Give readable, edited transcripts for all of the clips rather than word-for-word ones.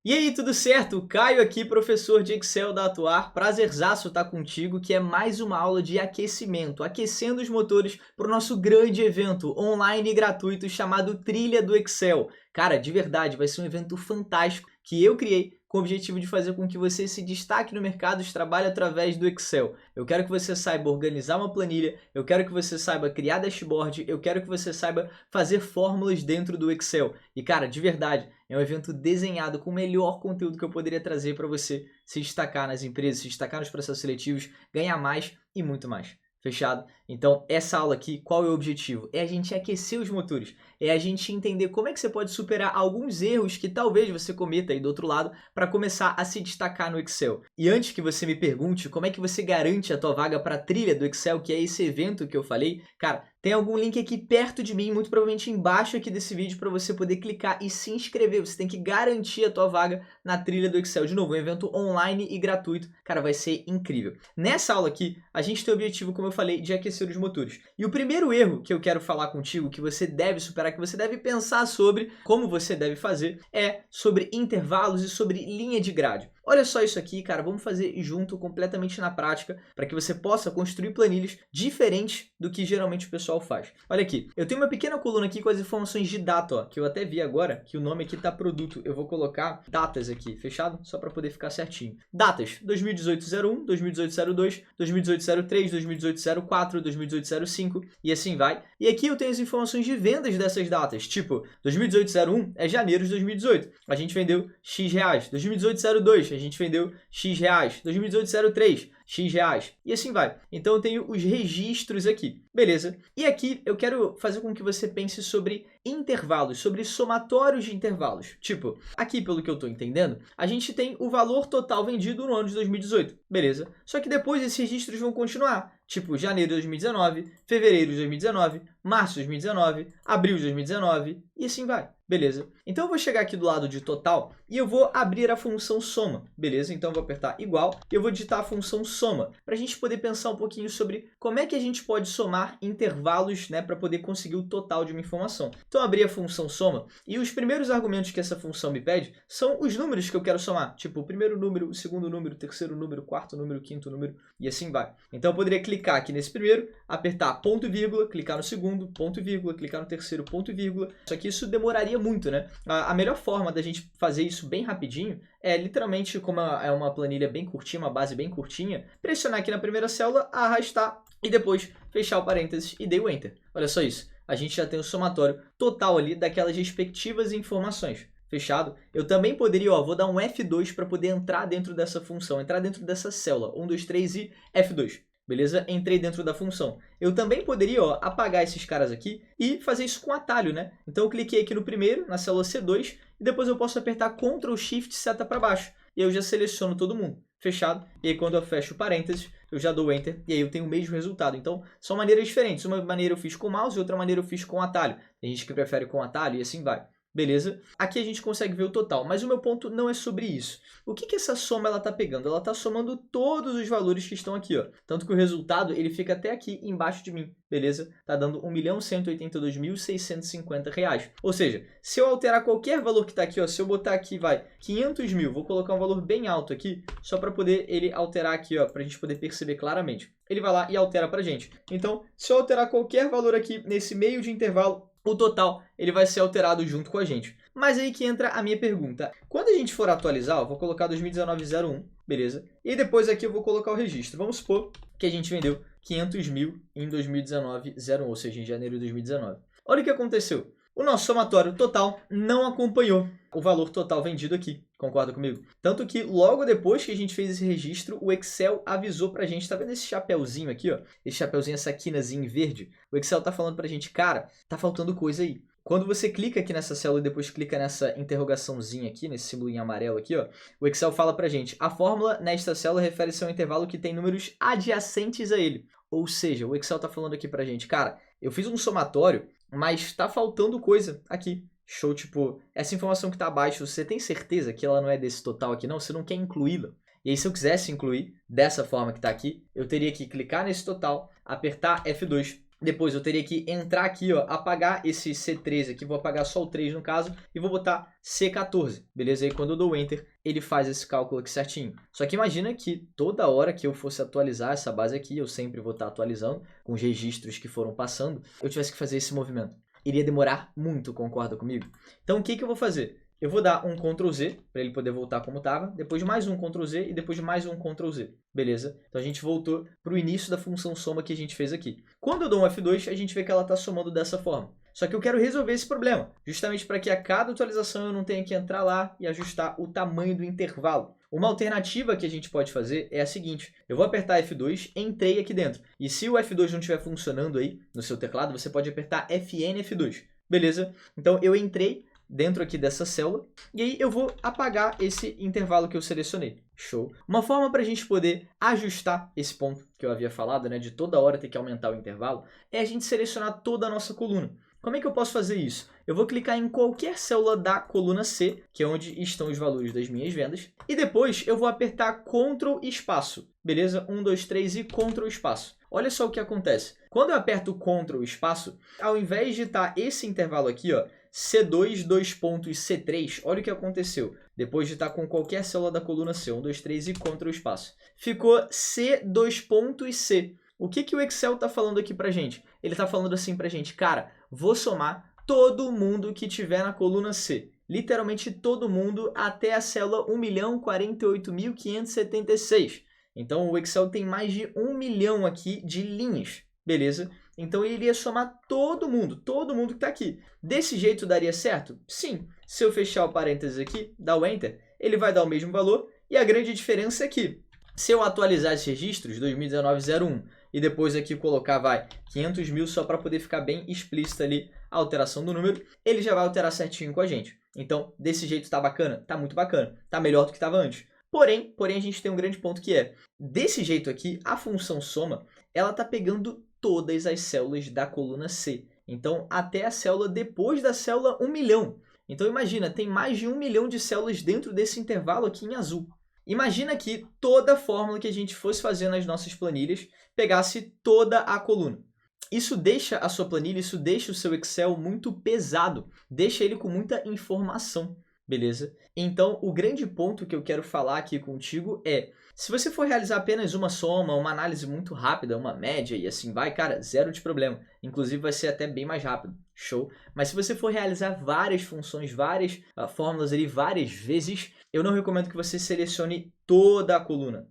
E aí, tudo certo? Caio aqui, professor de Excel da Atuar. Prazerzaço estar contigo, que é mais uma aula de aquecimento, aquecendo os motores para o nosso grande evento online e gratuito chamado Trilha do Excel. Cara, de verdade, vai ser um evento fantástico que eu criei com o objetivo de fazer com que você se destaque no mercado de trabalho através do Excel. Eu quero que você saiba organizar uma planilha, eu quero que você saiba criar dashboard, eu quero que você saiba fazer fórmulas dentro do Excel. E cara, de verdade, é um evento desenhado com o melhor conteúdo que eu poderia trazer para você se destacar nas empresas, se destacar nos processos seletivos, ganhar mais e muito mais. Fechado? Então, essa aula aqui, qual é o objetivo? É a gente aquecer os motores, é a gente entender como é que você pode superar alguns erros que talvez você cometa aí do outro lado para começar a se destacar no Excel. E antes que você me pergunte como é que você garante a tua vaga para a trilha do Excel, que é esse evento que eu falei, cara, tem algum link aqui perto de mim, muito provavelmente embaixo aqui desse vídeo, para você poder clicar e se inscrever. Você tem que garantir a tua vaga na trilha do Excel. De novo, um evento online e gratuito. Cara, vai ser incrível. Nessa aula aqui, a gente tem o objetivo, como eu falei, de aquecer os motores. E o primeiro erro que eu quero falar contigo, que você deve superar, que você deve pensar sobre, como você deve fazer, é sobre intervalos e sobre linha de grade. Olha só isso aqui, cara, vamos fazer junto completamente na prática para que você possa construir planilhas diferentes do que geralmente o pessoal faz. Olha aqui, eu tenho uma pequena coluna aqui com as informações de data, ó, que eu até vi agora, que o nome aqui tá produto. Eu vou colocar datas aqui, fechado? Só para poder ficar certinho. Datas, 2018-01, 2018-02, 2018-03, 2018-04, 2018-05 e assim vai. E aqui eu tenho as informações de vendas dessas datas, tipo, 2018-01 é janeiro de 2018, a gente vendeu X reais. 2018-02, a gente vendeu X reais. 2018-03, X reais. E assim vai. Então eu tenho os registros aqui. Beleza? E aqui eu quero fazer com que você pense sobre intervalos, sobre somatórios de intervalos. Tipo, aqui pelo que eu estou entendendo, a gente tem o valor total vendido no ano de 2018. Beleza? Só que depois esses registros vão continuar. Tipo, janeiro de 2019, fevereiro de 2019, março de 2019, abril de 2019 e assim vai. Beleza? Então eu vou chegar aqui do lado de total e eu vou abrir a função soma. Beleza? Então eu vou apertar igual e eu vou digitar a função soma para a gente poder pensar um pouquinho sobre como é que a gente pode somar intervalos, né, para poder conseguir o total de uma informação. Então eu abri a função soma e os primeiros argumentos que essa função me pede são os números que eu quero somar. Tipo, o primeiro número, o segundo número, o terceiro número, o quarto número, o quinto número e assim vai. Então eu poderia clicar aqui nesse primeiro, apertar ponto e vírgula, clicar no segundo, ponto e vírgula, clicar no terceiro, ponto e vírgula. Só que isso demoraria muito, né? A melhor forma da gente fazer isso bem rapidinho é literalmente, como é uma planilha bem curtinha, uma base bem curtinha, pressionar aqui na primeira célula, arrastar e depois fechar o parênteses e dei o Enter. Olha só isso. A gente já tem o somatório total ali daquelas respectivas informações. Fechado? Eu também poderia, ó, vou dar um F2 para poder entrar dentro dessa função, entrar dentro dessa célula. 1, 2, 3 e F2. Beleza? Entrei dentro da função. Eu também poderia, ó, apagar esses caras aqui e fazer isso com atalho, né? Então eu cliquei aqui no primeiro, na célula C2, e depois eu posso apertar Ctrl Shift seta para baixo. E eu já seleciono todo mundo. Fechado? E aí quando eu fecho o parênteses, eu já dou Enter e aí eu tenho o mesmo resultado. Então são maneiras diferentes. Uma maneira eu fiz com o mouse e outra maneira eu fiz com atalho. Tem gente que prefere com atalho e assim vai. Beleza? Aqui a gente consegue ver o total, mas o meu ponto não é sobre isso. O que essa soma ela está pegando? Ela está somando todos os valores que estão aqui, ó. Tanto que o resultado ele fica até aqui embaixo de mim, beleza? Tá dando R$ 1.182.650. Ou seja, se eu alterar qualquer valor que está aqui, ó, se eu botar aqui, vai, 500 mil, vou colocar um valor bem alto aqui, só para poder ele alterar aqui, ó, para a gente poder perceber claramente. Ele vai lá e altera para a gente. Então, se eu alterar qualquer valor aqui nesse meio de intervalo, o total ele vai ser alterado junto com a gente. Mas aí que entra a minha pergunta. Quando a gente for atualizar, eu vou colocar 2019-01, beleza? E depois aqui eu vou colocar o registro. Vamos supor que a gente vendeu 500 mil em 2019-01, ou seja, em janeiro de 2019. Olha o que aconteceu. O nosso somatório total não acompanhou o valor total vendido aqui. Concorda comigo? Tanto que logo depois que a gente fez esse registro, o Excel avisou pra gente, tá vendo esse chapeuzinho aqui, ó? Esse chapeuzinho, essa quinazinha em verde? O Excel tá falando pra gente, cara, tá faltando coisa aí. Quando você clica aqui nessa célula e depois clica nessa interrogaçãozinha aqui, nesse símbolo em amarelo aqui, ó, o Excel fala pra gente, a fórmula nesta célula refere-se a um intervalo que tem números adjacentes a ele. Ou seja, o Excel tá falando aqui pra gente, cara, eu fiz um somatório, mas tá faltando coisa aqui. Show, tipo, essa informação que está abaixo, você tem certeza que ela não é desse total aqui não? Você não quer incluí-la? E aí se eu quisesse incluir dessa forma que está aqui, eu teria que clicar nesse total, apertar F2 Depois eu teria que entrar aqui, ó, apagar esse C13 aqui, vou apagar só o 3 no caso, e vou botar C14, beleza? E aí quando eu dou Enter, ele faz esse cálculo aqui certinho. Só que imagina que toda hora que eu fosse atualizar essa base aqui, eu sempre vou estar atualizando com os registros que foram passando, eu tivesse que fazer esse movimento. Iria demorar muito, concorda comigo? Então o que eu vou fazer? Eu vou dar um Ctrl Z para ele poder voltar como estava, depois de mais um Ctrl Z e depois de mais um Ctrl Z, beleza? Então a gente voltou para o início da função soma que a gente fez aqui. Quando eu dou um F2, a gente vê que ela está somando dessa forma. Só que eu quero resolver esse problema, justamente para que a cada atualização eu não tenha que entrar lá e ajustar o tamanho do intervalo. Uma alternativa que a gente pode fazer é a seguinte, eu vou apertar F2, entrei aqui dentro. E se o F2 não estiver funcionando aí no seu teclado, você pode apertar FN F2, beleza? Então eu entrei dentro aqui dessa célula, e aí eu vou apagar esse intervalo que eu selecionei. Show! Uma forma para a gente poder ajustar esse ponto que eu havia falado, né, de toda hora ter que aumentar o intervalo, é a gente selecionar toda a nossa coluna. Como é que eu posso fazer isso? Eu vou clicar em qualquer célula da coluna C, que é onde estão os valores das minhas vendas, e depois eu vou apertar Ctrl espaço, beleza? 1, 2, 3 e Ctrl espaço. Olha só o que acontece. Quando eu aperto Ctrl espaço, ao invés de estar esse intervalo aqui, ó, C2, 2 pontos, C3, olha o que aconteceu. Depois de estar com qualquer célula da coluna C, 1, 2, 3 e Ctrl espaço. Ficou C, 2 pontos, C. O que o Excel está falando aqui pra gente? Ele está falando assim pra gente, cara, vou somar todo mundo que tiver na coluna C. Literalmente todo mundo até a célula 1.048.576. Então o Excel tem mais de 1 milhão aqui de linhas, beleza? Então ele iria somar todo mundo que está aqui. Desse jeito daria certo? Sim. Se eu fechar o parênteses aqui, dar o Enter, ele vai dar o mesmo valor. E a grande diferença é que, se eu atualizar esses registros, 2019-01, e depois aqui colocar, 500 mil só para poder ficar bem explícita ali a alteração do número, ele já vai alterar certinho com a gente. Então, desse jeito tá bacana? Tá muito bacana. Tá melhor do que estava antes. Porém, a gente tem um grande ponto que é, desse jeito aqui, a função soma, ela tá pegando todas as células da coluna C. Então, até a célula depois da célula 1 milhão. Então, imagina, tem mais de 1 milhão de células dentro desse intervalo aqui em azul. Imagina que toda a fórmula que a gente fosse fazer nas nossas planilhas pegasse toda a coluna. Isso deixa a sua planilha, isso deixa o seu Excel muito pesado, deixa ele com muita informação, beleza? Então, o grande ponto que eu quero falar aqui contigo é, se você for realizar apenas uma soma, uma análise muito rápida, uma média e assim vai, cara, zero de problema. Inclusive vai ser até bem mais rápido, show? Mas se você for realizar várias funções, várias fórmulas ali, várias vezes, eu não recomendo que você selecione toda a coluna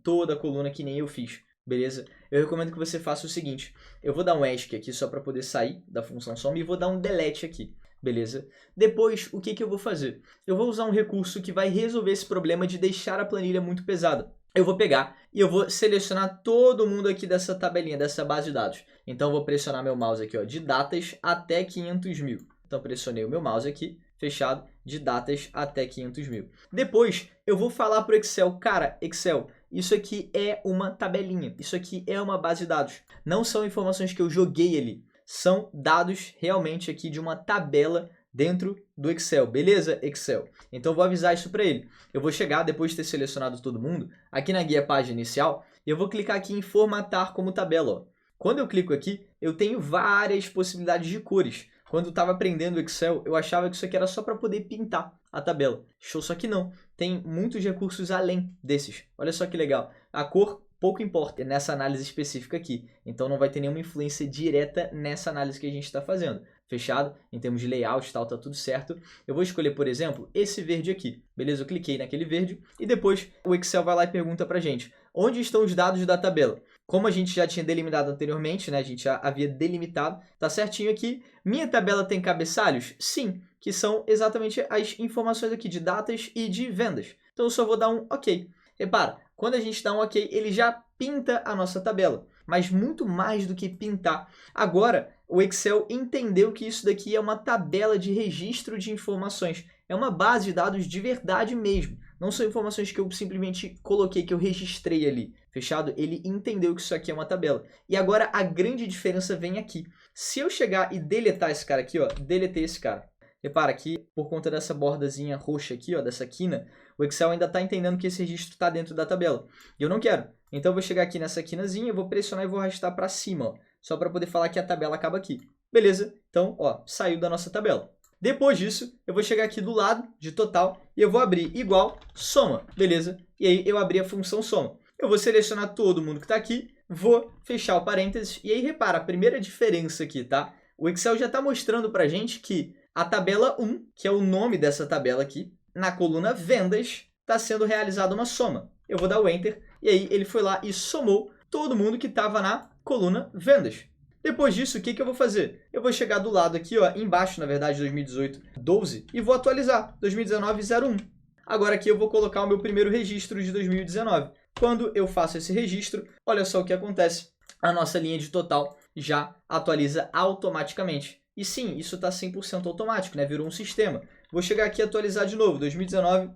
que nem eu fiz, beleza? Eu recomendo que você faça o seguinte, eu vou dar um ESC aqui só para poder sair da função soma e vou dar um delete aqui. Beleza? Depois, o que eu vou fazer? Eu vou usar um recurso que vai resolver esse problema de deixar a planilha muito pesada. Eu vou pegar e eu vou selecionar todo mundo aqui dessa tabelinha, dessa base de dados. Então, eu vou pressionar meu mouse aqui, ó, de datas até 500 mil. Então, pressionei o meu mouse aqui, fechado, de datas até 500 mil. Depois, eu vou falar para o Excel, cara, Excel, isso aqui é uma tabelinha, isso aqui é uma base de dados. Não são informações que eu joguei ali. São dados realmente aqui de uma tabela dentro do Excel, beleza, Excel? Então eu vou avisar isso para ele. Eu vou chegar, depois de ter selecionado todo mundo, aqui na guia página inicial, e eu vou clicar aqui em formatar como tabela. Ó. Quando eu clico aqui, eu tenho várias possibilidades de cores. Quando eu estava aprendendo o Excel, eu achava que isso aqui era só para poder pintar a tabela. Show, só que não. Tem muitos recursos além desses. Olha só que legal. A cor pouco importa nessa análise específica aqui. Então não vai ter nenhuma influência direta nessa análise que a gente está fazendo. Fechado? Em termos de layout e tal, tá tudo certo. Eu vou escolher, por exemplo, esse verde aqui. Beleza? Eu cliquei naquele verde e depois o Excel vai lá e pergunta pra gente onde estão os dados da tabela. Como a gente já tinha delimitado anteriormente, né? A gente já havia delimitado, tá certinho aqui. Minha tabela tem cabeçalhos? Sim, que são exatamente as informações aqui de datas e de vendas. Então eu só vou dar um OK. Repara, quando a gente dá um OK, ele já pinta a nossa tabela. Mas muito mais do que pintar. Agora, o Excel entendeu que isso daqui é uma tabela de registro de informações. É uma base de dados de verdade mesmo. Não são informações que eu simplesmente coloquei, que eu registrei ali. Fechado? Ele entendeu que isso aqui é uma tabela. E agora a grande diferença vem aqui. Se eu chegar e deletar esse cara aqui, ó, deletei esse cara. Repara que por conta dessa bordazinha roxa aqui, ó, dessa quina, o Excel ainda está entendendo que esse registro está dentro da tabela. E eu não quero. Então eu vou chegar aqui nessa quinazinha, eu vou pressionar e vou arrastar para cima, ó, só para poder falar que a tabela acaba aqui. Beleza? Então, ó, saiu da nossa tabela. Depois disso, eu vou chegar aqui do lado de total e eu vou abrir igual soma, beleza? E aí eu abri a função soma. Eu vou selecionar todo mundo que está aqui, vou fechar o parênteses e aí repara a primeira diferença aqui, tá? O Excel já está mostrando para a gente que a tabela 1, que é o nome dessa tabela aqui, na coluna vendas, está sendo realizada uma soma. Eu vou dar o Enter e aí ele foi lá e somou todo mundo que estava na coluna vendas. Depois disso, o que eu vou fazer? Eu vou chegar do lado aqui, ó, embaixo, na verdade, 2018, 12, e vou atualizar, 2019, 01. Agora aqui eu vou colocar o meu primeiro registro de 2019. Quando eu faço esse registro, olha só o que acontece. A nossa linha de total já atualiza automaticamente. E sim, isso está 100% automático, né? Virou um sistema. Vou chegar aqui e atualizar de novo, 2019,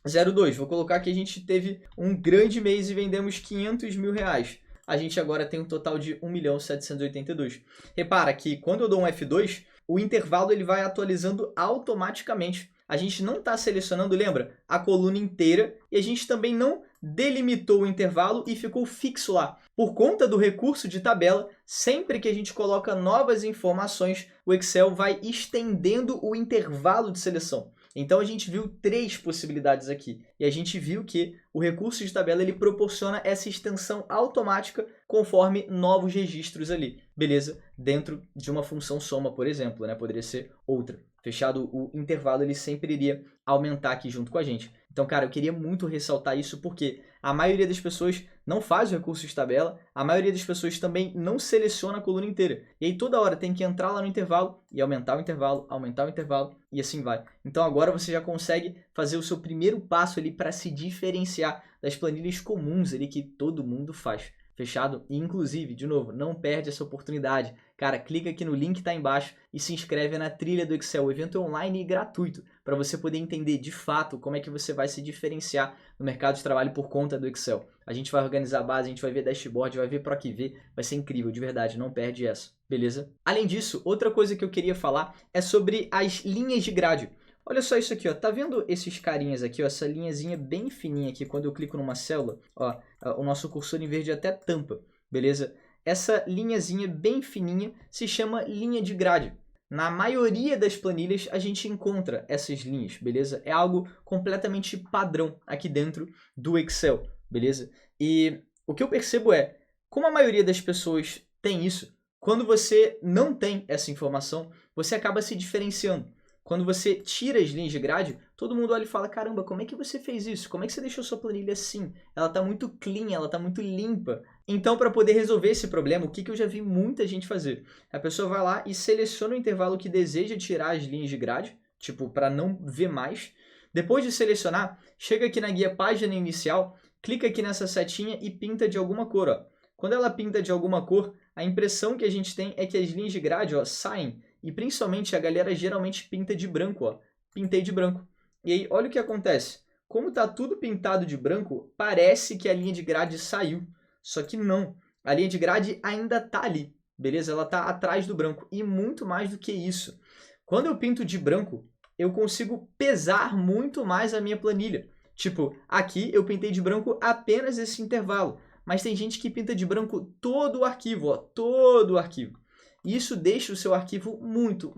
02. Vou colocar que a gente teve um grande mês e vendemos 500 mil reais. A gente agora tem um total de 1.782.000. Repara que quando eu dou um F2, o intervalo ele vai atualizando automaticamente. A gente não está selecionando, lembra, a coluna inteira e a gente também não delimitou o intervalo e ficou fixo lá. Por conta do recurso de tabela, sempre que a gente coloca novas informações, o Excel vai estendendo o intervalo de seleção. Então a gente viu 3 possibilidades aqui e a gente viu que o recurso de tabela ele proporciona essa extensão automática conforme novos registros ali, beleza? Dentro de uma função soma, por exemplo, né? Poderia ser outra. Fechado o intervalo, ele sempre iria aumentar aqui junto com a gente. Então, cara, eu queria muito ressaltar isso porque a maioria das pessoas não faz o recurso de tabela, a maioria das pessoas também não seleciona a coluna inteira. E aí toda hora tem que entrar lá no intervalo e aumentar o intervalo e assim vai. Então agora você já consegue fazer o seu primeiro passo ali para se diferenciar das planilhas comuns ali que todo mundo faz. Fechado? E inclusive, de novo, não perde essa oportunidade. Cara, clica aqui no link que está embaixo e se inscreve na trilha do Excel. O evento é online e gratuito para você poder entender de fato como é que você vai se diferenciar no mercado de trabalho por conta do Excel. A gente vai organizar a base, a gente vai ver dashboard, vai ver PROC-V, vai ser incrível, de verdade, não perde essa, beleza? Além disso, outra coisa que eu queria falar é sobre as linhas de grade. Olha só isso aqui, ó. Tá vendo esses carinhas aqui, ó? Essa linhazinha bem fininha aqui, quando eu clico numa célula, ó, o nosso cursor em verde até tampa, beleza? Essa linhazinha bem fininha se chama linha de grade. Na maioria das planilhas a gente encontra essas linhas, beleza? É algo completamente padrão aqui dentro do Excel, beleza? E o que eu percebo é, como a maioria das pessoas tem isso, quando você não tem essa informação, você acaba se diferenciando. Quando você tira as linhas de grade, todo mundo olha e fala, caramba, como é que você fez isso? Como é que você deixou sua planilha assim? Ela está muito clean, ela está muito limpa. Então, para poder resolver esse problema, o que eu já vi muita gente fazer? A pessoa vai lá e seleciona o intervalo que deseja tirar as linhas de grade, tipo, para não ver mais. Depois de selecionar, chega aqui na guia página inicial, clica aqui nessa setinha e pinta de alguma cor, ó. Quando ela pinta de alguma cor, a impressão que a gente tem é que as linhas de grade, ó, saem. E principalmente a galera geralmente pinta de branco, ó. Pintei de branco. E aí, olha o que acontece. Como tá tudo pintado de branco, parece que a linha de grade saiu. Só que não. A linha de grade ainda tá ali, beleza? Ela tá atrás do branco. E muito mais do que isso. Quando eu pinto de branco, eu consigo pesar muito mais a minha planilha. Tipo, aqui eu pintei de branco apenas esse intervalo. Mas tem gente que pinta de branco todo o arquivo, ó. Todo o arquivo. E isso deixa o seu arquivo muito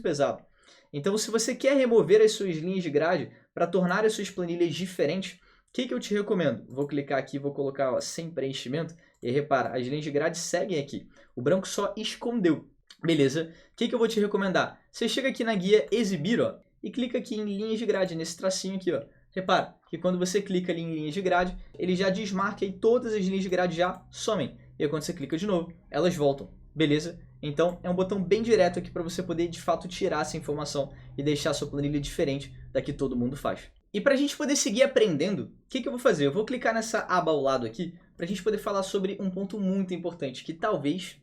pesado. Então, se você quer remover as suas linhas de grade para tornar as suas planilhas diferentes, o que eu te recomendo? Vou clicar aqui, vou colocar ó, sem preenchimento. E repara, as linhas de grade seguem aqui. O branco só escondeu. Beleza? O que eu vou te recomendar? Você chega aqui na guia exibir ó, e clica aqui em linhas de grade, nesse tracinho aqui. Ó. Repara que quando você clica ali em linhas de grade, ele já desmarca e todas as linhas de grade já somem. E aí, quando você clica de novo, elas voltam. Beleza? Então, é um botão bem direto aqui para você poder, de fato, tirar essa informação e deixar a sua planilha diferente da que todo mundo faz. E para a gente poder seguir aprendendo, o que eu vou fazer? Eu vou clicar nessa aba ao lado aqui para a gente poder falar sobre um ponto muito importante que talvez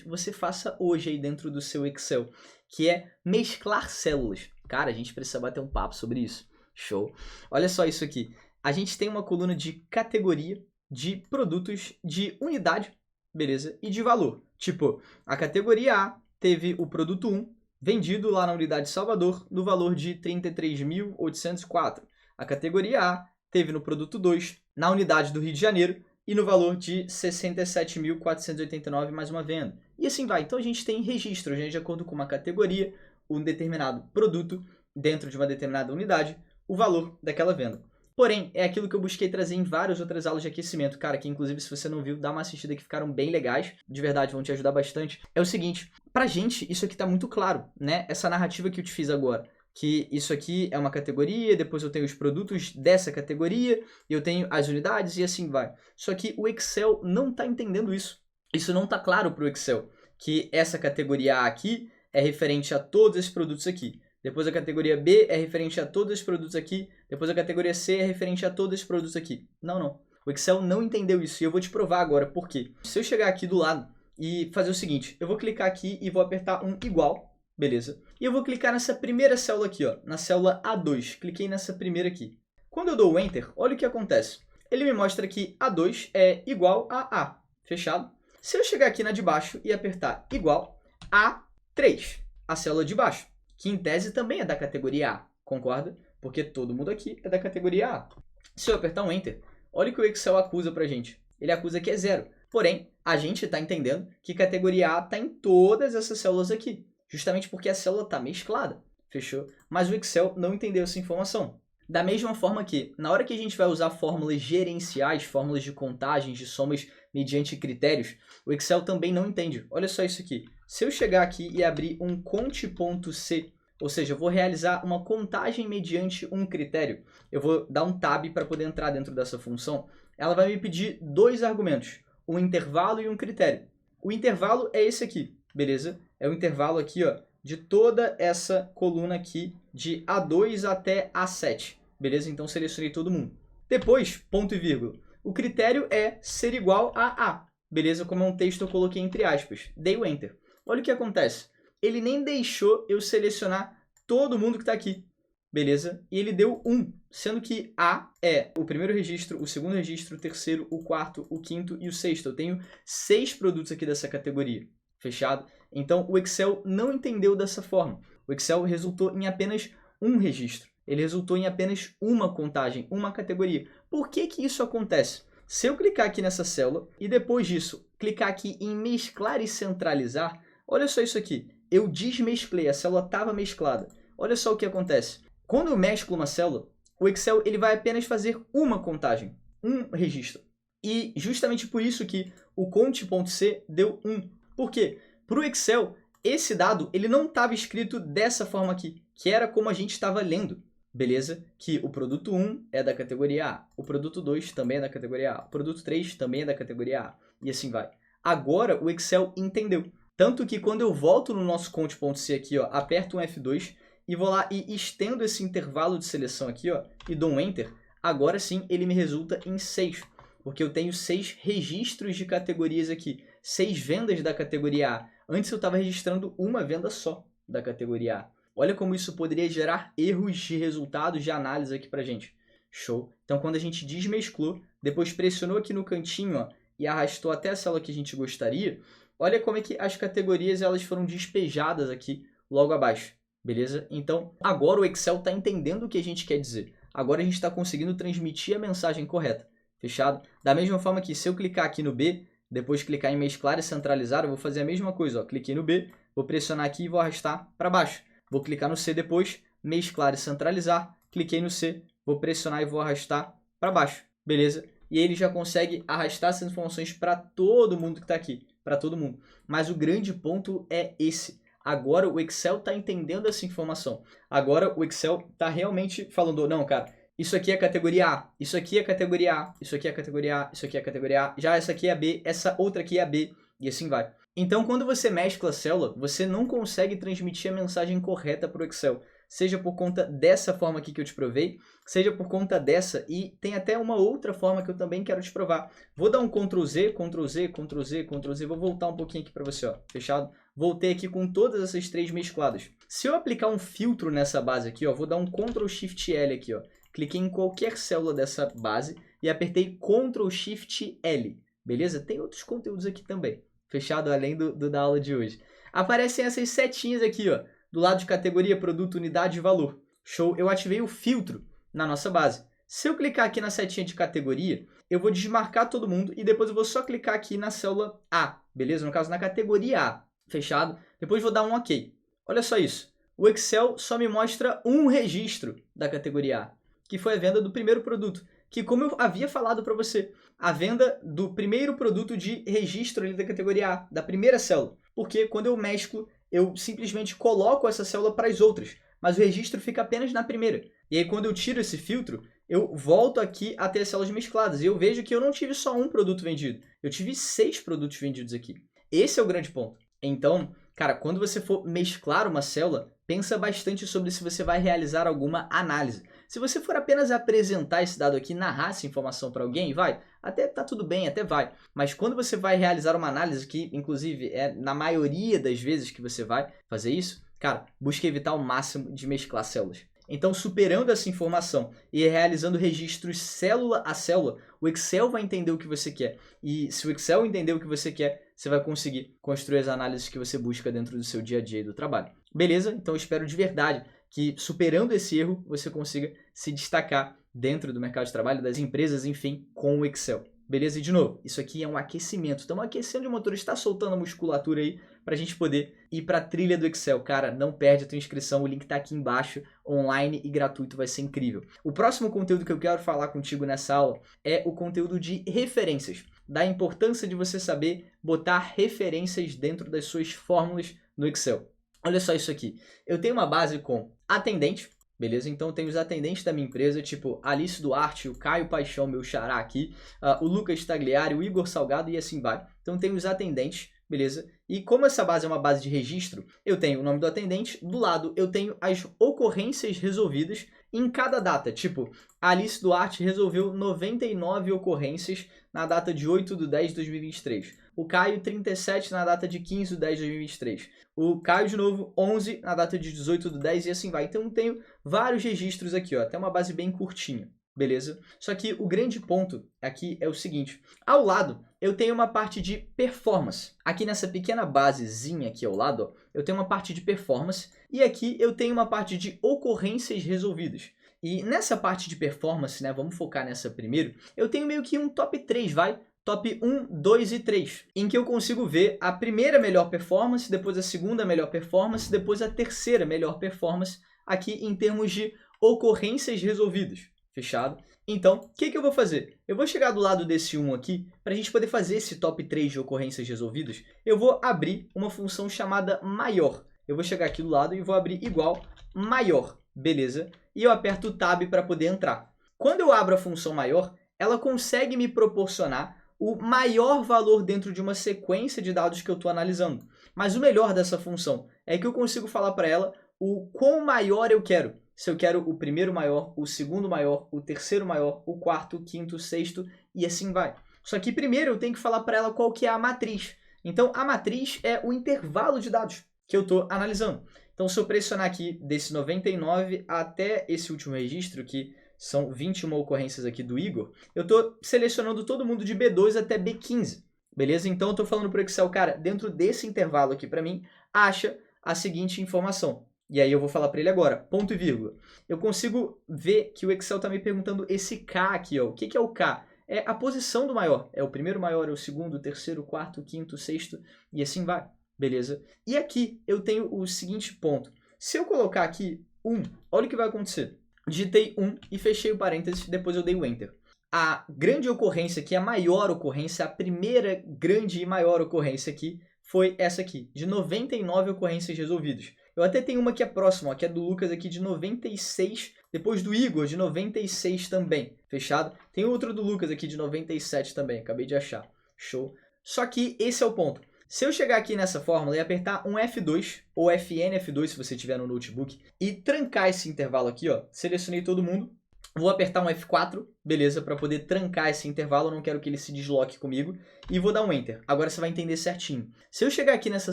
você faça hoje aí dentro do seu Excel, que é mesclar células. Cara, a gente precisa bater um papo sobre isso. Show! Olha só isso aqui. A gente tem uma coluna de categoria, de produtos, de unidade, beleza? E de valor. Tipo, a categoria A teve o produto 1 vendido lá na unidade Salvador no valor de 33.804. A categoria A teve no produto 2, na unidade do Rio de Janeiro e no valor de 67.489 mais uma venda. E assim vai. Então a gente tem registros, de acordo com uma categoria, um determinado produto dentro de uma determinada unidade, o valor daquela venda. Porém, é aquilo que eu busquei trazer em várias outras aulas de aquecimento, cara, que inclusive se você não viu, dá uma assistida que ficaram bem legais, de verdade vão te ajudar bastante. É o seguinte, pra gente isso aqui tá muito claro, né? Essa narrativa que eu te fiz agora, que isso aqui é uma categoria, depois eu tenho os produtos dessa categoria, eu tenho as unidades e assim vai. Só que o Excel não tá entendendo isso. Isso não tá claro pro Excel, que essa categoria A aqui é referente a todos esses produtos aqui. Depois a categoria B é referente a todos esses produtos aqui. Depois a categoria C é referente a todos esses produtos aqui. Não. O Excel não entendeu isso e eu vou te provar agora por quê. Se eu chegar aqui do lado e fazer o seguinte, eu vou clicar aqui e vou apertar um igual, beleza? E eu vou clicar nessa primeira célula aqui, ó, na célula A2. Cliquei nessa primeira aqui. Quando eu dou o Enter, olha o que acontece. Ele me mostra que A2 é igual a A, fechado? Se eu chegar aqui na de baixo e apertar igual a 3, a célula de baixo, que em tese também é da categoria A, concorda? Porque todo mundo aqui é da categoria A. Se eu apertar um Enter, olha o que o Excel acusa pra gente. Ele acusa que é 0. Porém, a gente está entendendo que categoria A está em todas essas células aqui, justamente porque a célula está mesclada, fechou? Mas o Excel não entendeu essa informação. Da mesma forma que, na hora que a gente vai usar fórmulas gerenciais, fórmulas de contagens, de somas mediante critérios, o Excel também não entende. Olha só isso aqui. Se eu chegar aqui e abrir um conte.c, ou seja, eu vou realizar uma contagem mediante um critério, eu vou dar um tab para poder entrar dentro dessa função, ela vai me pedir dois argumentos, um intervalo e um critério. O intervalo é esse aqui, beleza? É o intervalo aqui, ó, de toda essa coluna aqui de A2 até A7, beleza? Então selecionei todo mundo. Depois, ponto e vírgula. O critério é ser igual a A, beleza? Como é um texto eu coloquei entre aspas. Dei o Enter. Olha o que acontece. Ele nem deixou eu selecionar todo mundo que está aqui, beleza? E ele deu 1, sendo que A é o primeiro registro, o segundo registro, o terceiro, o quarto, o quinto e o sexto. Eu tenho 6 produtos aqui dessa categoria, fechado? Então o Excel não entendeu dessa forma. O Excel resultou em apenas um registro. Ele resultou em apenas uma contagem, uma categoria. Por que que isso acontece? Se eu clicar aqui nessa célula e depois disso clicar aqui em mesclar e centralizar, olha só isso aqui. Eu desmesclei, a célula estava mesclada. Olha só o que acontece. Quando eu mesclo uma célula, o Excel ele vai apenas fazer uma contagem, um registro. E justamente por isso que o conte.c deu 1. Por quê? Para o Excel, esse dado ele não estava escrito dessa forma aqui, que era como a gente estava lendo. Beleza? Que o produto 1 é da categoria A, o produto 2 também é da categoria A, o produto 3 também é da categoria A, e assim vai. Agora o Excel entendeu. Tanto que quando eu volto no nosso conte.c aqui, ó, aperto um F2 e vou lá e estendo esse intervalo de seleção aqui, ó, e dou um Enter, agora sim ele me resulta em 6, porque eu tenho 6 registros de categorias aqui, 6 vendas da categoria A. Antes eu estava registrando uma venda só da categoria A. Olha como isso poderia gerar erros de resultados de análise aqui pra gente. Show? Então quando a gente desmesclou, depois pressionou aqui no cantinho, ó, e arrastou até a célula que a gente gostaria, olha como é que as categorias elas foram despejadas aqui logo abaixo, beleza? Então agora o Excel está entendendo o que a gente quer dizer. Agora a gente está conseguindo transmitir a mensagem correta, fechado? Da mesma forma que se eu clicar aqui no B, depois clicar em mesclar e centralizar, eu vou fazer a mesma coisa, ó. Cliquei no B, vou pressionar aqui e vou arrastar para baixo. Vou clicar no C depois, mesclar e centralizar, cliquei no C, vou pressionar e vou arrastar para baixo, beleza? E ele já consegue arrastar essas informações para todo mundo que está aqui, para todo mundo. Mas o grande ponto é esse. Agora o Excel está entendendo essa informação. Agora o Excel está realmente falando, não, cara, isso aqui é categoria A, isso aqui é categoria A, isso aqui é categoria A, isso aqui é categoria A, já essa aqui é a B, essa outra aqui é a B, e assim vai. Então, quando você mescla a célula, você não consegue transmitir a mensagem correta para o Excel. Seja por conta dessa forma aqui que eu te provei, seja por conta dessa, e tem até uma outra forma que eu também quero te provar. Vou dar um Ctrl Z, Ctrl Z, Ctrl Z, Ctrl Z, vou voltar um pouquinho aqui para você, ó, fechado? Voltei aqui com todas essas 3 mescladas. Se eu aplicar um filtro nessa base aqui, ó, vou dar um Ctrl Shift L aqui, ó. Cliquei em qualquer célula dessa base e apertei Ctrl Shift L, beleza? Tem outros conteúdos aqui também, fechado, além da aula de hoje. Aparecem essas setinhas aqui, ó, do lado de categoria, produto, unidade e valor. Show? Eu ativei o filtro na nossa base. Se eu clicar aqui na setinha de categoria, eu vou desmarcar todo mundo e depois eu vou só clicar aqui na célula A, beleza? No caso, na categoria A, fechado? Depois vou dar um OK. Olha só isso. O Excel só me mostra um registro da categoria A, que foi a venda do primeiro produto. Que, como eu havia falado para você, a venda do primeiro produto de registro ali da categoria A, da primeira célula. Porque quando eu mesclo, eu simplesmente coloco essa célula para as outras, mas o registro fica apenas na primeira. E aí, quando eu tiro esse filtro, eu volto aqui a ter as células mescladas. E eu vejo que eu não tive só um produto vendido. Eu tive 6 produtos vendidos aqui. Esse é o grande ponto. Então, cara, quando você for mesclar uma célula, pensa bastante sobre se você vai realizar alguma análise. Se você for apenas apresentar esse dado aqui, narrar essa informação para alguém, vai, até tá tudo bem, até vai. Mas quando você vai realizar uma análise, que inclusive é na maioria das vezes que você vai fazer isso, cara, busque evitar o máximo de mesclar células. Então, superando essa informação e realizando registros célula a célula, o Excel vai entender o que você quer. E se o Excel entender o que você quer, você vai conseguir construir as análises que você busca dentro do seu dia a dia e do trabalho. Beleza? Então, eu espero de verdade que, superando esse erro, você consiga se destacar dentro do mercado de trabalho, das empresas, enfim, com o Excel. Beleza? E de novo, isso aqui é um aquecimento. Estamos aquecendo o motor, está soltando a musculatura aí para a gente poder ir para a trilha do Excel. Cara, não perde a tua inscrição, o link está aqui embaixo, online e gratuito, vai ser incrível. O próximo conteúdo que eu quero falar contigo nessa aula é o conteúdo de referências, da importância de você saber botar referências dentro das suas fórmulas no Excel. Olha só isso aqui, eu tenho uma base com atendente, beleza? Então, eu tenho os atendentes da minha empresa, tipo Alice Duarte, o Caio Paixão, meu xará aqui, o Lucas Tagliari, o Igor Salgado e assim vai. Então, eu tenho os atendentes, beleza? E como essa base é uma base de registro, eu tenho o nome do atendente, do lado eu tenho as ocorrências resolvidas em cada data. Tipo, a Alice Duarte resolveu 99 ocorrências na data de 8/10/2023. O Caio, 37 na data de 15/10/2023. O Caio, de novo, 11 na data de 18/10 e assim vai. Então, eu tenho vários registros aqui, ó, até uma base bem curtinha, beleza? Só que o grande ponto aqui é o seguinte, ao lado eu tenho uma parte de performance. Aqui nessa pequena basezinha aqui ao lado, ó, eu tenho uma parte de performance e aqui eu tenho uma parte de ocorrências resolvidas. E nessa parte de performance, né, vamos focar nessa primeiro, eu tenho meio que um top 3, vai? Top 1, 2 e 3, em que eu consigo ver a primeira melhor performance, depois a segunda melhor performance, depois a terceira melhor performance, aqui em termos de ocorrências resolvidas. Fechado? Então, o que eu vou fazer? Eu vou chegar do lado desse 1 aqui, para a gente poder fazer esse top 3 de ocorrências resolvidas, eu vou abrir uma função chamada maior. Eu vou chegar aqui do lado e vou abrir igual maior, beleza? E eu aperto o Tab para poder entrar. Quando eu abro a função maior, ela consegue me proporcionar o maior valor dentro de uma sequência de dados que eu estou analisando. Mas o melhor dessa função é que eu consigo falar para ela o quão maior eu quero. Se eu quero o primeiro maior, o segundo maior, o terceiro maior, o quarto, o quinto, o sexto e assim vai. Só que primeiro eu tenho que falar para ela qual que é a matriz. Então a matriz é o intervalo de dados que eu estou analisando. Então se eu pressionar aqui desse 99 até esse último registro, que são 21 ocorrências aqui do Igor, eu estou selecionando todo mundo de B2 até B15, beleza? Então eu estou falando para o Excel, cara, dentro desse intervalo aqui para mim, acha a seguinte informação. E aí eu vou falar para ele agora, ponto e vírgula. Eu consigo ver que o Excel está me perguntando esse K aqui, ó. O que é o K? É a posição do maior. É o primeiro maior, é o segundo, o terceiro, o quarto, o quinto, o sexto e assim vai, beleza? E aqui eu tenho o seguinte ponto. Se eu colocar aqui 1, olha o que vai acontecer. Digitei 1 e fechei o parênteses, depois eu dei o Enter. A grande ocorrência aqui, a maior ocorrência, a primeira grande e maior ocorrência aqui, foi essa aqui, de 99 ocorrências resolvidas. Eu até tenho uma que é próxima, ó, que é do Lucas aqui de 96, depois do Igor de 96 também, fechado? Tem outro do Lucas aqui de 97 também, acabei de achar, show? Só que esse é o ponto. Se eu chegar aqui nessa fórmula e apertar um F2, ou FN F2 se você tiver no notebook, e trancar esse intervalo aqui, ó, selecionei todo mundo, vou apertar um F4, beleza, para poder trancar esse intervalo, eu não quero que ele se desloque comigo, e vou dar um Enter. Agora você vai entender certinho. Se eu chegar aqui nessa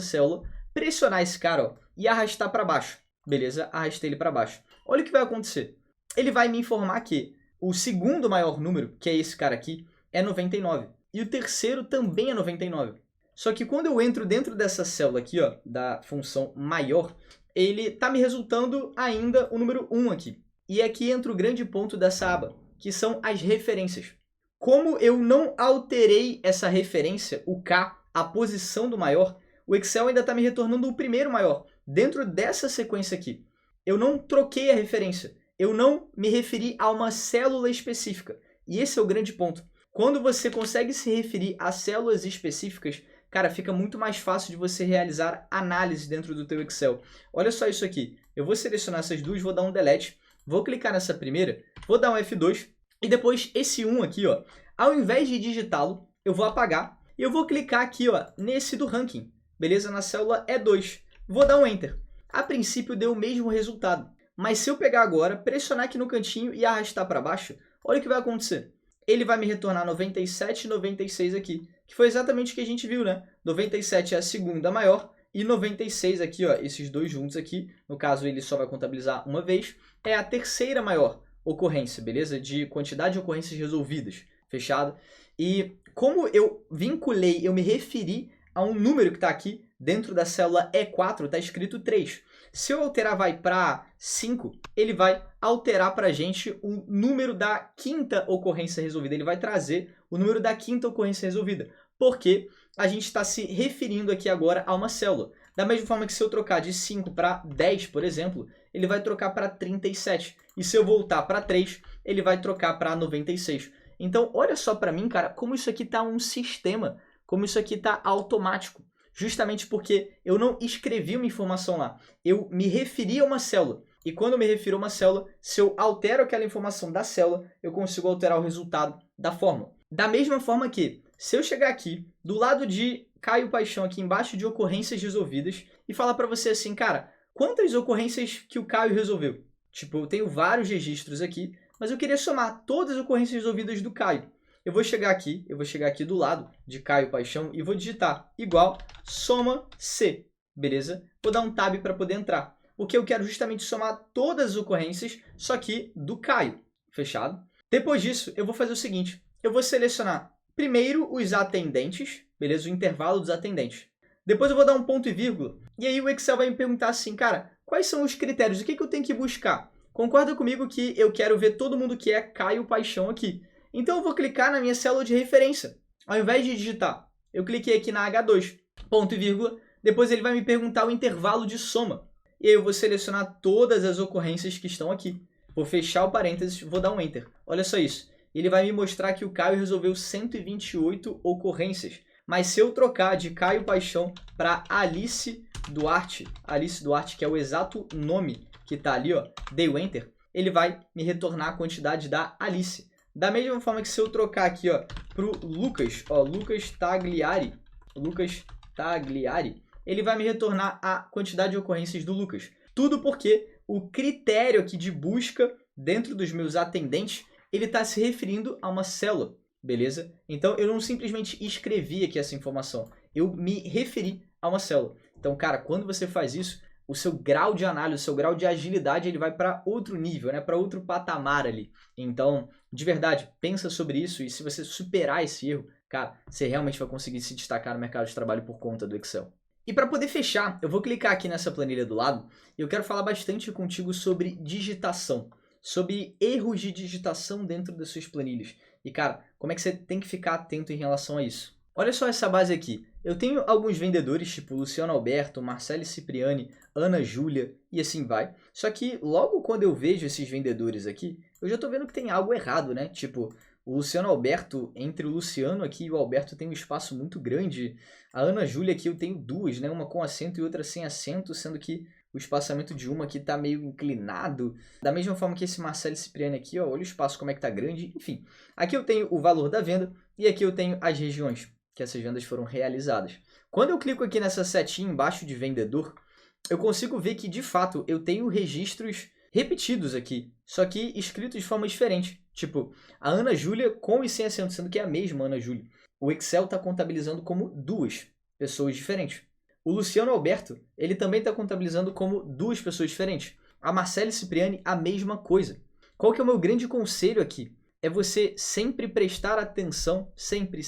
célula, pressionar esse cara, ó, e arrastar para baixo, beleza? Arrastei ele para baixo. Olha o que vai acontecer. Ele vai me informar que o segundo maior número, que é esse cara aqui, é 99. E o terceiro também é 99. Só que quando eu entro dentro dessa célula aqui, ó, da função maior, ele está me resultando ainda o número 1 aqui. E aqui entra o grande ponto dessa aba. que são as referências. Como eu não alterei essa referência, o K, a posição do maior, o Excel ainda está me retornando o primeiro maior, dentro dessa sequência aqui. Eu não troquei a referência, eu não me referi a uma célula específica. E esse é o grande ponto. Quando você consegue se referir a células específicas, cara, fica muito mais fácil de você realizar análise dentro do teu Excel. Olha só isso aqui. Eu vou selecionar essas duas, vou dar um delete, vou clicar nessa primeira, vou dar um F2 e depois esse 1 aqui, ó, ao invés de digitá-lo, eu vou apagar e eu vou clicar aqui, ó, nesse do ranking, beleza? Na célula E2. Vou dar um Enter. A princípio deu o mesmo resultado, mas se eu pegar agora, pressionar aqui no cantinho e arrastar para baixo, olha o que vai acontecer. Ele vai me retornar 97 e 96 aqui, que foi exatamente o que a gente viu, né? 97 é a segunda maior e 96 aqui, ó, esses dois juntos aqui, no caso ele só vai contabilizar uma vez, é a terceira maior ocorrência, beleza? De quantidade de ocorrências resolvidas, fechado? E como eu vinculei, eu me referi a um número que está aqui dentro da célula E4, está escrito 3. Se eu alterar vai para 5, ele vai alterar para a gente o número da quinta ocorrência resolvida. Ele vai trazer o número da quinta ocorrência resolvida, porque a gente está se referindo aqui agora a uma célula. Da mesma forma que se eu trocar de 5 para 10, por exemplo, ele vai trocar para 37. E se eu voltar para 3, ele vai trocar para 96. Então, olha só para mim, cara, como isso aqui está um sistema, como isso aqui está automático. Justamente porque eu não escrevi uma informação lá. Eu me referi a uma célula. E quando eu me refiro a uma célula, se eu altero aquela informação da célula, eu consigo alterar o resultado da fórmula. Da mesma forma que, se eu chegar aqui, do lado de Caio Paixão, aqui embaixo de ocorrências resolvidas, e falar para você assim, cara, quantas ocorrências que o Caio resolveu? Tipo, eu tenho vários registros aqui, mas eu queria somar todas as ocorrências resolvidas do Caio. Eu vou chegar aqui do lado de Caio Paixão e vou digitar igual soma C, beleza? Vou dar um tab para poder entrar, porque eu quero justamente somar todas as ocorrências, só que do Caio, fechado? Depois disso, eu vou fazer o seguinte, eu vou selecionar primeiro os atendentes, beleza? O intervalo dos atendentes. Depois eu vou dar um ponto e vírgula, e aí o Excel vai me perguntar assim, cara, quais são os critérios? O que eu tenho que buscar? Concorda comigo que eu quero ver todo mundo que é Caio Paixão aqui. Então eu vou clicar na minha célula de referência. Ao invés de digitar, eu cliquei aqui na H2, ponto e vírgula, depois ele vai me perguntar o intervalo de soma. E aí eu vou selecionar todas as ocorrências que estão aqui. Vou fechar o parênteses, vou dar um Enter. Olha só isso. Ele vai me mostrar que o Caio resolveu 128 ocorrências. Mas se eu trocar de Caio Paixão para Alice Duarte, que é o exato nome que está ali, ó, dei o Enter, ele vai me retornar a quantidade da Alice. Da mesma forma que se eu trocar aqui, ó, para o Lucas, ó, Lucas Tagliari, ele vai me retornar a quantidade de ocorrências do Lucas. Tudo porque o critério aqui de busca dentro dos meus atendentes, ele está se referindo a uma célula, beleza? Então, eu não simplesmente escrevi aqui essa informação, eu me referi a uma célula. Então, cara, quando você faz isso, o seu grau de análise, o seu grau de agilidade, ele vai para outro nível, né? Para outro patamar ali. Então, de verdade, pensa sobre isso e se você superar esse erro, cara, você realmente vai conseguir se destacar no mercado de trabalho por conta do Excel. E para poder fechar, eu vou clicar aqui nessa planilha do lado e eu quero falar bastante contigo sobre digitação, sobre erros de digitação dentro das suas planilhas. E, cara, como é que você tem que ficar atento em relação a isso? Olha só essa base aqui. Eu tenho alguns vendedores, tipo Luciano Alberto, Marcele Cipriani, Ana Júlia e assim vai. Só que logo quando eu vejo esses vendedores aqui, eu já tô vendo que tem algo errado, né? Tipo, o Luciano Alberto, entre o Luciano aqui e o Alberto tem um espaço muito grande. A Ana Júlia aqui eu tenho duas, né? Uma com acento e outra sem acento, sendo que o espaçamento de uma aqui tá meio inclinado. Da mesma forma que esse Marcele Cipriani aqui, ó, olha o espaço como é que tá grande. Enfim, aqui eu tenho o valor da venda e aqui eu tenho as regiões que essas vendas foram realizadas. Quando eu clico aqui nessa setinha embaixo de vendedor, eu consigo ver que, de fato, eu tenho registros repetidos aqui, só que escritos de forma diferente. Tipo, a Ana Júlia com e sem acento, sendo que é a mesma Ana Júlia. O Excel está contabilizando como duas pessoas diferentes. O Luciano Alberto, ele também está contabilizando como duas pessoas diferentes. A Marcele Cipriani, a mesma coisa. Qual que é o meu grande conselho aqui? É você sempre prestar atenção, sempre,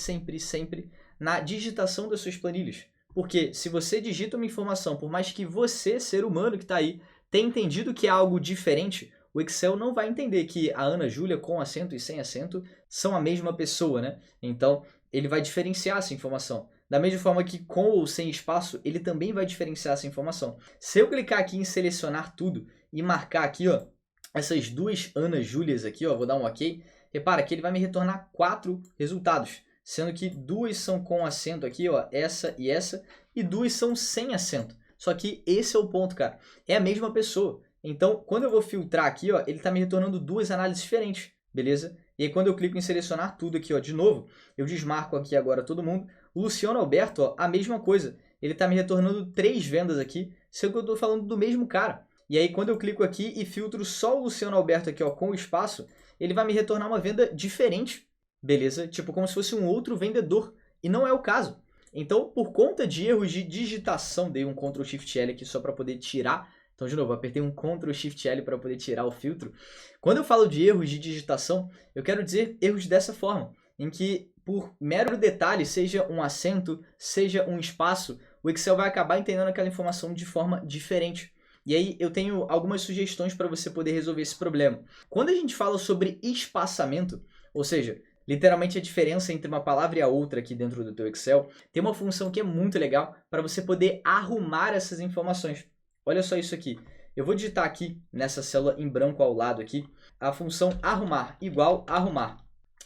na digitação das suas planilhas. Porque se você digita uma informação, por mais que você, ser humano que está aí, tenha entendido que é algo diferente, o Excel não vai entender que a Ana Júlia com acento e sem acento são a mesma pessoa, né? Então, ele vai diferenciar essa informação. Da mesma forma que com ou sem espaço, ele também vai diferenciar essa informação. Se eu clicar aqui em selecionar tudo e marcar aqui, ó, essas duas Ana Júlias aqui, ó, vou dar um OK, repara que ele vai me retornar 4 resultados, sendo que 2 são com acento aqui, ó, essa, e 2 são sem acento. Só que esse é o ponto, cara. É a mesma pessoa. Então, quando eu vou filtrar aqui, ó, ele está me retornando 2 análises diferentes, beleza? E aí, quando eu clico em selecionar tudo aqui, ó, de novo, eu desmarco aqui agora todo mundo. O Luciano Alberto, ó, a mesma coisa. Ele está me retornando 3 vendas aqui, sendo que eu estou falando do mesmo cara. E aí, quando eu clico aqui e filtro só o Luciano Alberto aqui, ó, com o espaço, ele vai me retornar uma venda diferente, beleza? Tipo, como se fosse um outro vendedor. E não é o caso. Então, por conta de erros de digitação, dei um Ctrl Shift L aqui só para poder tirar. Então, de novo, apertei um Ctrl Shift L para poder tirar o filtro. Quando eu falo de erros de digitação, eu quero dizer erros dessa forma, em que por mero detalhe, seja um acento, seja um espaço, o Excel vai acabar entendendo aquela informação de forma diferente. E aí eu tenho algumas sugestões para você poder resolver esse problema. Quando a gente fala sobre espaçamento, ou seja, literalmente a diferença entre uma palavra e a outra aqui dentro do teu Excel, tem uma função que é muito legal para você poder arrumar essas informações. Olha só isso aqui. Eu vou digitar aqui nessa célula em branco ao lado aqui a função arrumar igual arrumar.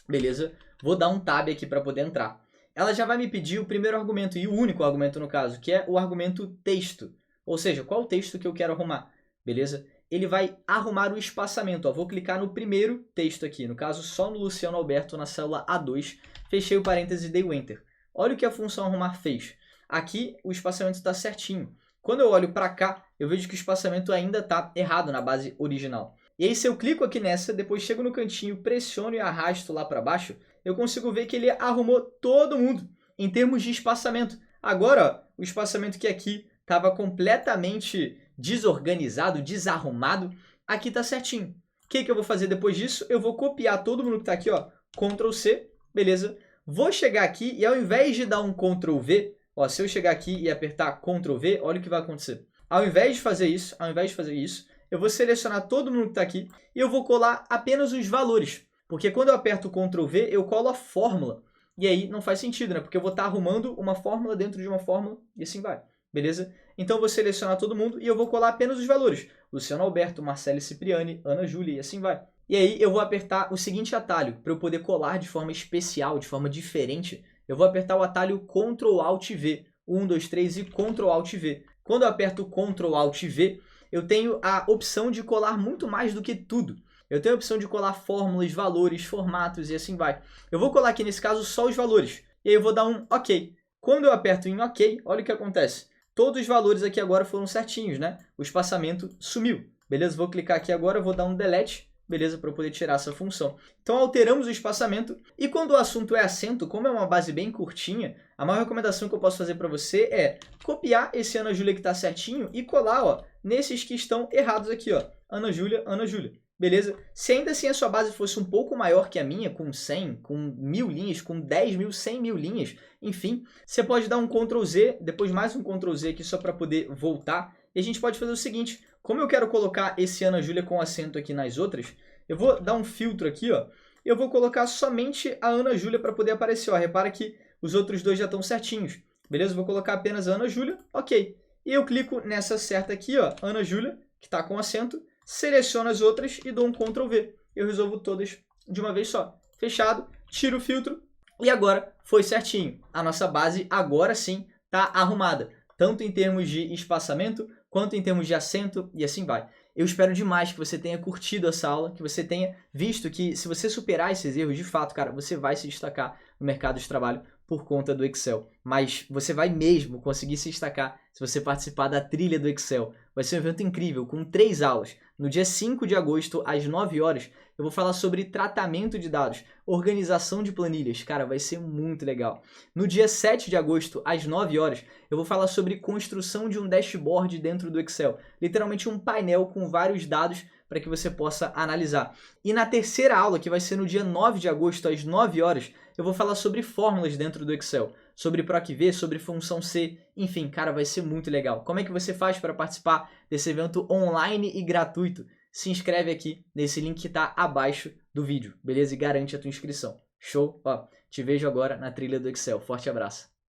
Beleza? Vou dar um tab aqui para poder entrar. Ela já vai me pedir o primeiro argumento e o único argumento no caso, que é o argumento texto. Ou seja, qual o texto que eu quero arrumar? Beleza? Ele vai arrumar o espaçamento. Ó, vou clicar no primeiro texto aqui, no caso só no Luciano Alberto na célula A2, fechei o parêntese e dei o Enter. Olha o que a função arrumar fez. Aqui o espaçamento está certinho. Quando eu olho para cá, eu vejo que o espaçamento ainda está errado na base original. E aí se eu clico aqui nessa, depois chego no cantinho, pressiono e arrasto lá para baixo, eu consigo ver que ele arrumou todo mundo em termos de espaçamento. Agora, ó, o espaçamento que aqui estava completamente desorganizado, desarrumado, aqui está certinho. O que eu vou fazer depois disso? Eu vou copiar todo mundo que está aqui, ó, Ctrl C, beleza? Vou chegar aqui e ao invés de dar um Ctrl V, ó, se eu chegar aqui e apertar Ctrl V, olha o que vai acontecer. Ao invés de fazer isso, eu vou selecionar todo mundo que está aqui e eu vou colar apenas os valores. Porque quando eu aperto Ctrl V, eu colo a fórmula. E aí não faz sentido, né? Porque eu vou estar arrumando uma fórmula dentro de uma fórmula e assim vai. Beleza? Então eu vou selecionar todo mundo e eu vou colar apenas os valores. Luciano Alberto, Marcele Cipriani, Ana Júlia e assim vai. E aí eu vou apertar o seguinte atalho para eu poder colar de forma especial, de forma diferente. Eu vou apertar o atalho Ctrl Alt V. 1, 2, 3 e Ctrl Alt V. Quando eu aperto Ctrl Alt V, eu tenho a opção de colar muito mais do que tudo. Eu tenho a opção de colar fórmulas, valores, formatos e assim vai. Eu vou colar aqui nesse caso só os valores. E aí eu vou dar um OK. Quando eu aperto em OK, olha o que acontece. Todos os valores aqui agora foram certinhos, né? O espaçamento sumiu. Beleza? Vou clicar aqui agora, vou dar um delete. Beleza? Para eu poder tirar essa função. Então, alteramos o espaçamento. E quando o assunto é acento, como é uma base bem curtinha, a maior recomendação que eu posso fazer para você é copiar esse Ana Júlia que está certinho e colar, ó, nesses que estão errados aqui, ó. Ana Júlia, Ana Júlia. Beleza? Se ainda assim a sua base fosse um pouco maior que a minha, com 100, com 1000 linhas, com 10 mil, 100 mil linhas, enfim, você pode dar um Ctrl Z, depois mais um Ctrl Z aqui só para poder voltar. E a gente pode fazer o seguinte, como eu quero colocar esse Ana Júlia com acento aqui nas outras, eu vou dar um filtro aqui, ó. Eu vou colocar somente a Ana Júlia para poder aparecer, ó. Repara que os outros dois já estão certinhos. Beleza? Vou colocar apenas a Ana Júlia, OK. E eu clico nessa certa aqui, ó, Ana Júlia, que está com acento, seleciono as outras e dou um Ctrl V. Eu resolvo todas de uma vez só. Fechado, tiro o filtro e agora foi certinho. A nossa base agora sim está arrumada, tanto em termos de espaçamento quanto em termos de acento e assim vai. Eu espero demais que você tenha curtido essa aula, que você tenha visto que se você superar esses erros, de fato, cara, você vai se destacar no mercado de trabalho por conta do Excel. Mas você vai mesmo conseguir se destacar se você participar da trilha do Excel. Vai ser um evento incrível, com 3 aulas. No dia 5 de agosto, às 9 horas, eu vou falar sobre tratamento de dados, organização de planilhas. Cara, vai ser muito legal. No dia 7 de agosto, às 9 horas, eu vou falar sobre construção de um dashboard dentro do Excel. Literalmente um painel com vários dados para que você possa analisar. E na terceira aula, que vai ser no dia 9 de agosto, às 9 horas, eu vou falar sobre fórmulas dentro do Excel, sobre PROC-V, sobre função C, enfim, cara, vai ser muito legal. Como é que você faz para participar desse evento online e gratuito? se inscreve aqui nesse link que tá abaixo do vídeo, beleza? E garante a tua inscrição. Show? Ó, te vejo agora na trilha do Excel. Forte abraço.